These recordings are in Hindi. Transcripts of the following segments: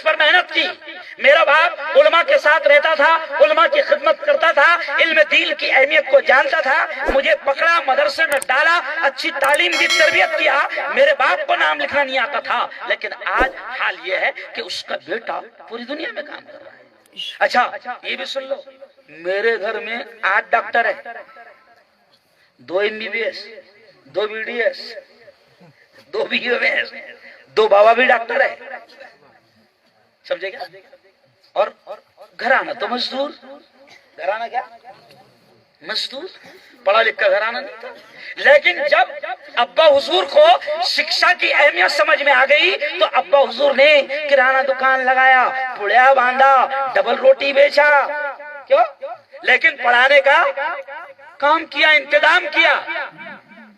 पर मेहनत की। मेरा बाप उलमा के साथ रहता था, उलमा की खिदमत करता था, इल्म दीन की अहमियत को जानता था। मुझे पकड़ा, मदरसे में डाला, अच्छी तालीम दी, तरबियत किया। मेरे बाप को नाम लिखना नहीं आता था, लेकिन आज हाल ये है कि उसका बेटा पूरी दुनिया में काम कर रहा है। अच्छा ये भी सुन लो, मेरे घर में 8 डॉक्टर है, 2 MBBS, 2 BDS, 2 BOS, 2 बाबा भी डॉक्टर है, समझे क्या? और घराना तो मजदूर, घराना क्या मजदूर, पढ़ा लिखा घराना नहीं था। लेकिन जब अब्बा हुजूर को शिक्षा की अहमियत समझ में आ गई तो अब्बा हुजूर ने किराना दुकान लगाया, पुड़िया बांधा, डबल रोटी बेचा। क्यों? लेकिन पढ़ाने का काम किया, इंतजाम किया,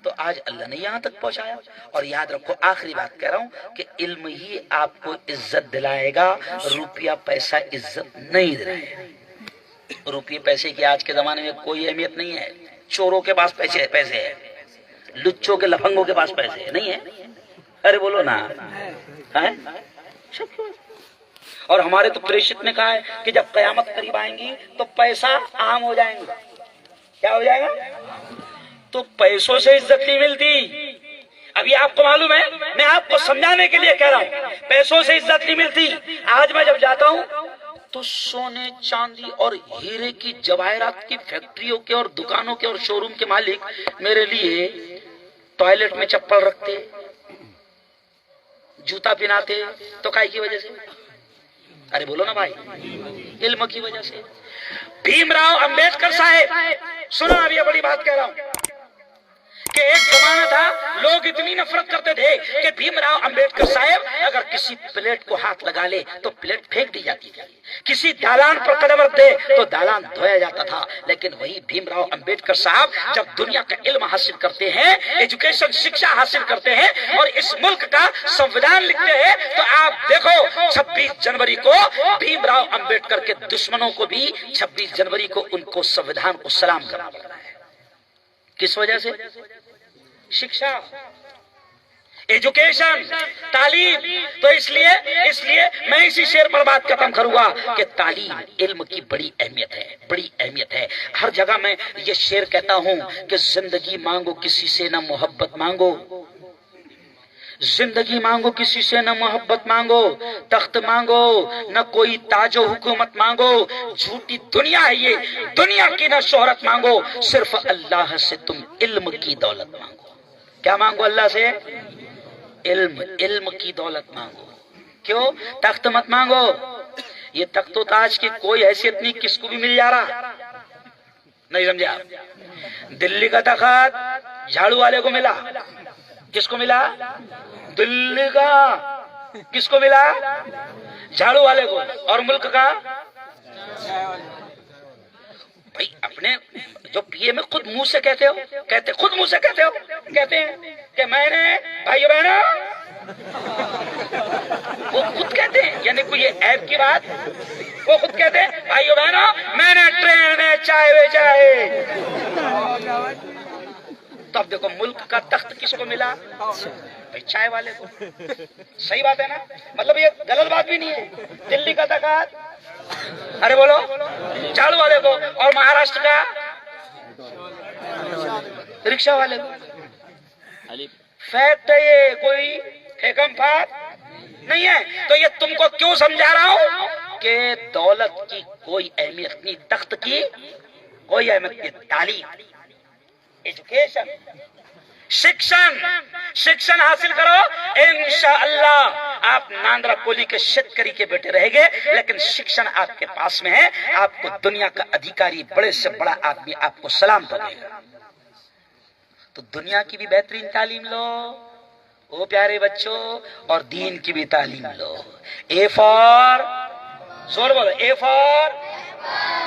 तो आज अल्लाह ने यहाँ तक पहुंचाया। और याद रखो, आखिरी बात कह रहा हूँ कि इल्म ही आपको इज्जत दिलाएगा, रुपया पैसा इज्जत नहीं दिलाएगा। रुपये पैसे की आज के जमाने में कोई अहमियत नहीं है। चोरों के पास पैसे है, लुच्चों के लफंगों के पास पैसे नहीं है। अरे बोलो ना, है सबके पास। और हमारे तो प्रेषित ने कहा है कि जब कयामत करीब आएंगी तो पैसा आम हो जाएगा। क्या हो जाएगा? तो पैसों से इज्जत नहीं मिलती। अभी आपको मालूम है, मैं आपको समझाने के लिए कह रहा हूं, पैसों से इज्जत नहीं मिलती। आज मैं जब जाता हूं तो सोने चांदी और हीरे की जवाहरात की फैक्ट्रियों के और दुकानों के और शोरूम के मालिक मेरे लिए टॉयलेट में चप्पल रखते, जूता पहनाते। तो काय की वजह से? अरे बोलो ना भाई, इल्म की वजह से। भीमराव अंबेडकर साहेब, सुनो अभी ये बड़ी बात कह रहा हूं कि एक जमाना था, लोग इतनी नफरत करते थे कि भीमराव अंबेडकर साहब अगर किसी प्लेट को हाथ लगा ले तो प्लेट फेंक दी जाती थी, किसी दालान पर कदम रख दे तो दालान धोया जाता था। लेकिन वही भीमराव अंबेडकर साहब जब दुनिया का इल्म हासिल करते हैं, एजुकेशन शिक्षा हासिल करते हैं और इस मुल्क का संविधान लिखते हैं, तो आप देखो 26 जनवरी को भीमराव अंबेडकर के दुश्मनों को भी 26 जनवरी को उनको संविधान को सलाम करना पड़ता है। किस वजह से? शिक्षा, एजुकेशन, तालीम। तो इसलिए मैं इसी शेर पर बात खत्म करूंगा कि तालीम इल्म की बड़ी अहमियत है, बड़ी अहमियत है। हर जगह मैं ये शेर कहता हूं कि जिंदगी मांगो किसी से न मोहब्बत मांगो, जिंदगी मांगो किसी से न मोहब्बत मांगो, तख्त मांगो न कोई ताजो हुकूमत मांगो, झूठी दुनिया है ये, दुनिया की न शोहरत मांगो, सिर्फ अल्लाह से तुम इल्म की दौलत मांगो। क्या मांगो? अल्लाह से इल्म की दौलत मांगो। क्यों? तख्त मत मांगो, ये तख्तो ताज की कोई हैसियत नहीं, किसको भी मिल जा रहा। नहीं समझे आप? दिल्ली का तख्त झाड़ू वाले को मिला, किसको मिला? दिल्ली का किसको मिला? झाड़ू वाले को। और मुल्क का भाई अपने जो पिए में खुद मुंह से कहते हो, खुद मुंह से कहते हैं कि मैंने, भाई बहनों, वो खुद कहते हैं, यानी कोई ये ऐब की बात, वो खुद कहते हैं भाइयों बहनों मैंने ट्रेन में चाय बेचा है। तो अब देखो मुल्क का तख्त किसको मिला? भाई चाय वाले को। सही बात है ना? मतलब ये गलत बात भी नहीं है। दिल्ली का तख्त, अरे बोलो, झाड़ू वाले को। और महाराष्ट्र का रिक्शा वाले को। फैक्ट है ये, कोई फेकम फाक नहीं है। तो ये तुमको क्यों समझा रहा हूं कि दौलत की कोई अहमियत नहीं, तख्त की कोई अहमियत नहीं। तालीम, एजुकेशन, शिक्षण हासिल करो, इंशाअल्लाह आप नांद्रा कोली के शेतकरी के बेटे रहेंगे। लेकिन शिक्षण आपके पास में है, आपको दुनिया का अधिकारी, बड़े से बड़ा आदमी आपको सलाम करेगा। तो दुनिया की भी बेहतरीन तालीम लो ओ प्यारे बच्चों, और दीन की भी तालीम लो। ए फॉर, जोर बोलो, ए फॉर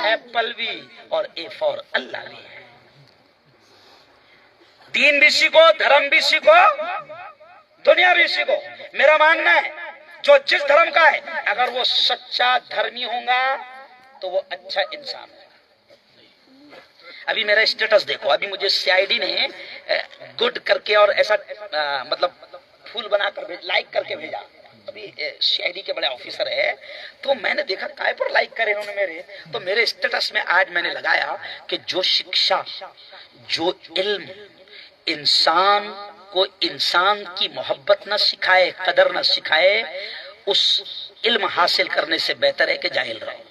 एप्पल भी और ए फॉर अल्लाह भी है। दीन भी सीखो, धर्म भी सीखो, दुनिया भी सीखो। मेरा मानना है जो जिस धर्म का है, अगर वो सच्चा धर्मी होगा तो वो अच्छा इंसान है। अभी मेरा स्टेटस देखो, अभी मुझे सीआईडी ने गुड करके और ऐसा मतलब फूल बनाकर लाइक करके भेजा, अभी सीआईडी के बड़े ऑफिसर है, तो मैंने देखा काय पर लाइक करे उन्होंने मेरे, तो मेरे स्टेटस में आज मैंने लगाया कि जो शिक्षा, जो इल्म इंसान को इंसान की मोहब्बत न सिखाए, कदर न सिखाए, उस इल्म हासिल करने से बेहतर है कि जाहिल रहो।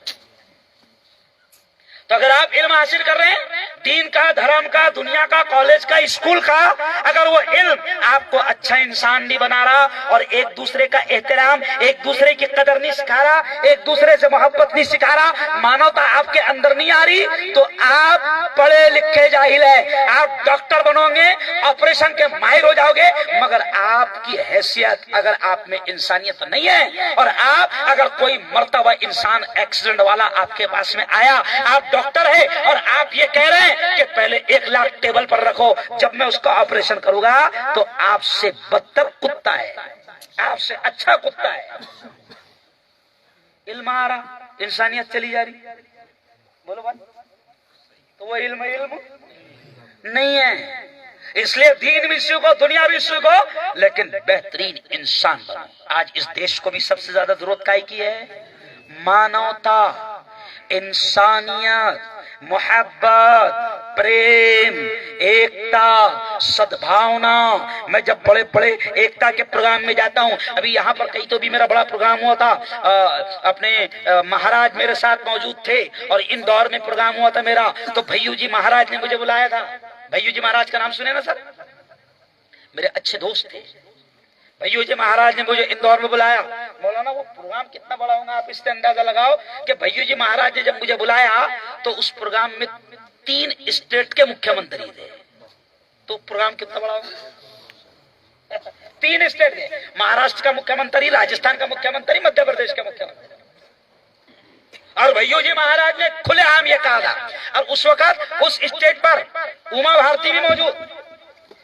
तो अगर आप इल्म हासिल कर रहे हैं, दीन का, धर्म का, दुनिया का, कॉलेज का, स्कूल का, अगर वो इल्म आपको अच्छा इंसान नहीं बना रहा और एक दूसरे का एहतराम, एक दूसरे की कदर नहीं सिखा रहा, एक दूसरे से मोहब्बत नहीं सिखा रहा, मानवता आपके अंदर नहीं आ रही, तो आप पढ़े लिखे जाहिल है। आप डॉक्टर बनोगे, ऑपरेशन के माहिर हो जाओगे, मगर आपकी हैसियत, अगर आप में इंसानियत नहीं है, और आप अगर कोई मर्तबा इंसान एक्सीडेंट वाला आपके पास में आया, आप डॉक्टर है और आप ये कह रहे हैं कि पहले 1 लाख टेबल पर रखो, जब मैं उसका ऑपरेशन करूंगा, तो आपसे बदतर कुत्ता है, आपसे अच्छा कुत्ता है। इल्म आ रहा, इंसानियत चली जा रही, बोलो भाई, तो वो इल्म नहीं है। इसलिए दीन भी सीखो, दुनिया भी सीखो, लेकिन बेहतरीन इंसान बनो। आज इस देश को भी सबसे ज्यादा जरूरत काहे की है? मानवता, इंसानियत, मोहब्बत, प्रेम, एकता, सद्भावना। मैं जब बड़े बड़े एकता के प्रोग्राम में जाता हूँ, अभी यहाँ पर कहीं तो भी मेरा बड़ा प्रोग्राम हुआ था, अपने महाराज मेरे साथ मौजूद थे और इंदौर में प्रोग्राम हुआ था मेरा, तो भैयू जी महाराज ने मुझे बुलाया था। भैयू जी महाराज का नाम सुने ना सर? मेरे अच्छे दोस्त थे। भैयू जी महाराज ने मुझे इंदौर में बुलाया। मौलाना वो प्रोग्राम कितना बड़ा होगा, आप इससे अंदाजा लगाओ कि भैयू जी महाराज ने जब मुझे बुलाया तो उस प्रोग्राम में 3 स्टेट के मुख्यमंत्री थे। तो प्रोग्राम कितना बड़ा होगा? 3 स्टेट थे, महाराष्ट्र का मुख्यमंत्री, राजस्थान का मुख्यमंत्री, मध्य प्रदेश का मुख्यमंत्री। और भैयू जी महाराज ने खुलेआम ये कहा था, और उस वक्त उस स्टेट पर उमा भारती भी मौजूद,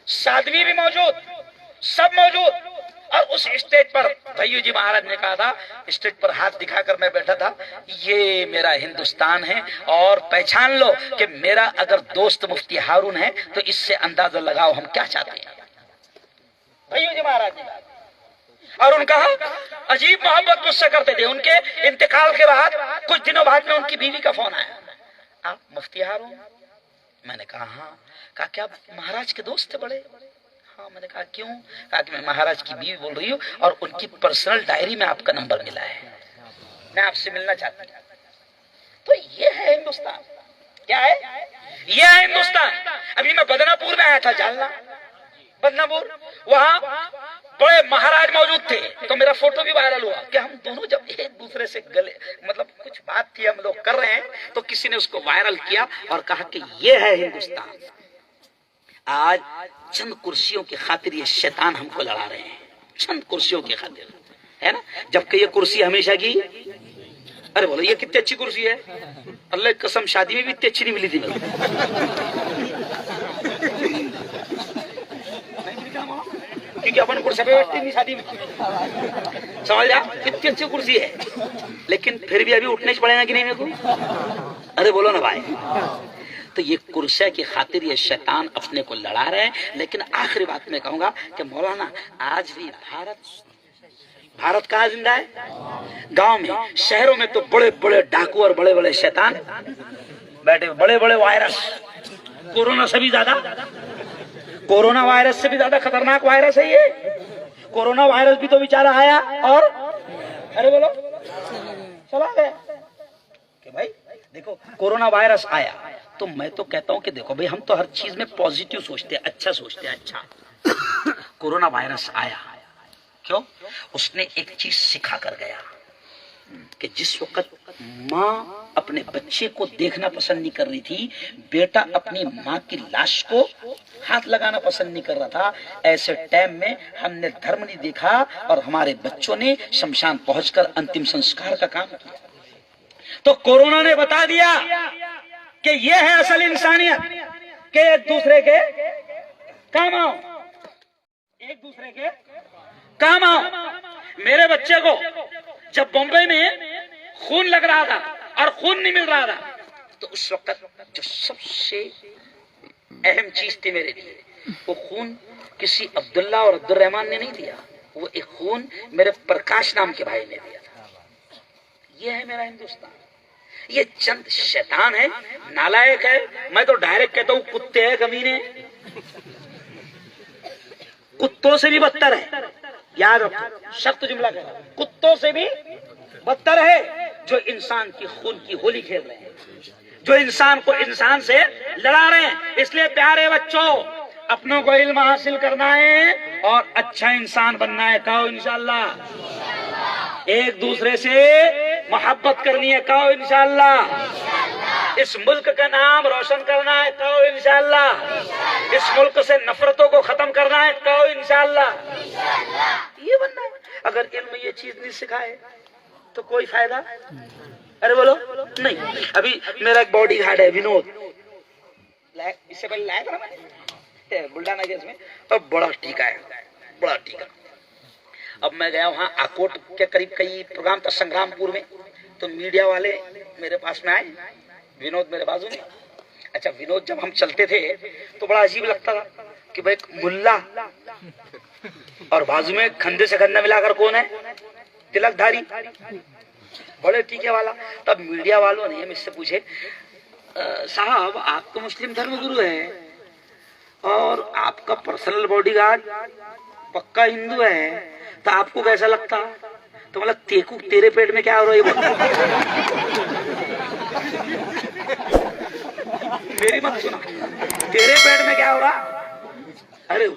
साध्वी भी मौजूद, सब मौजूद, और उस स्टेज पर भैयू जी महाराज ने कहा था, स्टेज पर हाथ दिखाकर मैं बैठा था, ये मेरा हिंदुस्तान है और पहचान लो कि मेरा अगर दोस्त मुफ्ती हारून है तो इससे अंदाजा लगाओ हम क्या चाहते हैं। भैयू जी महाराज ने, और उनका अजीब मोहब्बत मुझसे करते थे। उनके इंतकाल के बाद कुछ दिनों बाद में उनकी बीवी का फोन आया, आप मुफ्ती हारून? मैंने कहा हाँ। कहा क्या महाराज के दोस्त थे बड़े? हाँ। मैंने कहा क्यों? कहा कि मैं महाराज की बीवी बोल रही हूँ और उनकी पर्सनल डायरी में आपका नंबर मिला है, मैं आपसे मिलना चाहती हूँ। तो ये है हिंदुस्तान। क्या है ये? है हिंदुस्तान। अभी मैं बदनापुर में आया था, जालना बदनापुर, वहां बड़े महाराज मौजूद थे, तो मेरा फोटो भी वायरल हुआ कि हम दोनों जब एक दूसरे से गले, मतलब कुछ बात थी हम लोग कर रहे हैं, तो किसी ने उसको वायरल किया और कहा कि ये है हिंदुस्तान। आज चंद कुर्सियों की खातिर ये शैतान हमको लड़ा रहे हैं, चंद कुर्सियों की खातिर, है ना? जबकि ये कुर्सी हमेशा की, अरे बोलो ये कितनी अच्छी कुर्सी है, अल्लाह की कसम शादी में भी इतनी अच्छी नहीं मिली थी क्योंकि अपन कुर्सी पे बैठते नहीं शादी में, समझ जा, कितनी अच्छी कुर्सी है, लेकिन फिर भी अभी उठने से पड़ेगा कि नहीं मेरे को? अरे बोलो ना भाई। तो ये कुर्सी की खातिर ये शैतान अपने को लड़ा रहे हैं। लेकिन आखिरी बात मैं कहूंगा कि मौलाना आज भी भारत कहाँ जिंदा है? गांव में, शहरों में तो बड़े बड़े डाकू और बड़े बड़े शैतान बैठे, बड़े बड़े वायरस, कोरोना से भी ज्यादा, कोरोना वायरस से भी ज्यादा खतरनाक वायरस है ये। कोरोना वायरस भी तो बेचारा आया और अरे बोलो चला गया कि भाई देखो कोरोना वायरस आया, तो मैं तो कहता हूं कि देखो भाई हम तो हर चीज में पॉजिटिव सोचते हैं, अच्छा सोचते हैं। अच्छा कोरोना वायरस आया, क्यों? उसने एक चीज सिखा कर गया कि जिस वक्त माँ अपने बच्चे को देखना पसंद नहीं कर रही थी, बेटा अपनी माँ की लाश को हाथ लगाना पसंद नहीं कर रहा था, ऐसे टाइम में हमने धर्म नहीं देखा और हमारे बच्चों ने शमशान पहुंचकर अंतिम संस्कार का काम किया। तो कोरोना ने बता दिया कि ये है असल इंसानियत, कि एक दूसरे के काम आओ, एक दूसरे के काम आओ। मेरे बच्चे को जब बॉम्बे में खून लग रहा था और खून नहीं मिल रहा था, तो उस वक्त जो सबसे अहम चीज थी मेरे लिए, वो खून किसी अब्दुल्ला और अब्दुल रहमान ने नहीं दिया, वो एक खून मेरे प्रकाश नाम के भाई ने दिया था। ये है मेरा हिंदुस्तान। ये चंद शैतान है, नालायक है, मैं तो डायरेक्ट कहता हूँ कुत्ते हैं, कमीने, कुत्तों से भी बदतर है। याद रखो, सख्त जुमला कह रहा हूं, कुत्तों से भी बदतर है जो इंसान की खून की होली खेल रहे हैं, जो इंसान को इंसान से लड़ा रहे हैं। इसलिए प्यारे बच्चों, अपनों को इल्म हासिल करना है और अच्छा इंसान बनना है। कहो इंशाअल्लाह। एक दूसरे से मोहब्बत करनी है। कहो इंशाअल्लाह। इस मुल्क का नाम रोशन करना है। कहो इंशाअल्लाह। इस मुल्क से नफरतों को खत्म करना है। कहो इंशाअल्लाह। ये बनना है। अगर इल्म ये चीज नहीं सिखाए तो कोई फायदा, अरे बोलो नहीं। अभी मेरा एक बॉडी गार्ड है विनोद, इससे पहले लाया था मैंने बुल्ढाना केस में, अब बड़ा टीका है, बड़ा टीका। अब मैं गया वहाँ आकोट के करीब, कई प्रोग्राम था संग्रामपुर में, तो मीडिया वाले मेरे पास में आए, विनोद मेरे बाजू में। अच्छा, विनोद जब हम चलते थे तो बड़ा अजीब लगता था कि भाई मुल्ला और बाजू में खंधे से खंधा मिलाकर कौन है, तिलकधारी, बड़े टीके वाला। तब मीडिया वालों ने मुझसे पूछे, साहब आप तो मुस्लिम धर्म गुरु है और आपका पर्सनल बॉडीगार्ड पक्का हिंदू है, तो आपको कैसा लगता? तो मतलब तेकू तेरे पेट में क्या हो रहा है? मेरी मत सुना, तेरे पेट में क्या हो रहा? अरे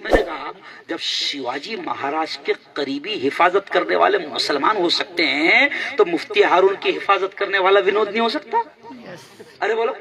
मैंने कहा, जब शिवाजी महाराज के करीबी हिफाजत करने वाले मुसलमान हो सकते हैं तो मुफ्ती हारून की हिफाजत करने वाला विनोद नहीं हो सकता? अरे बोलो।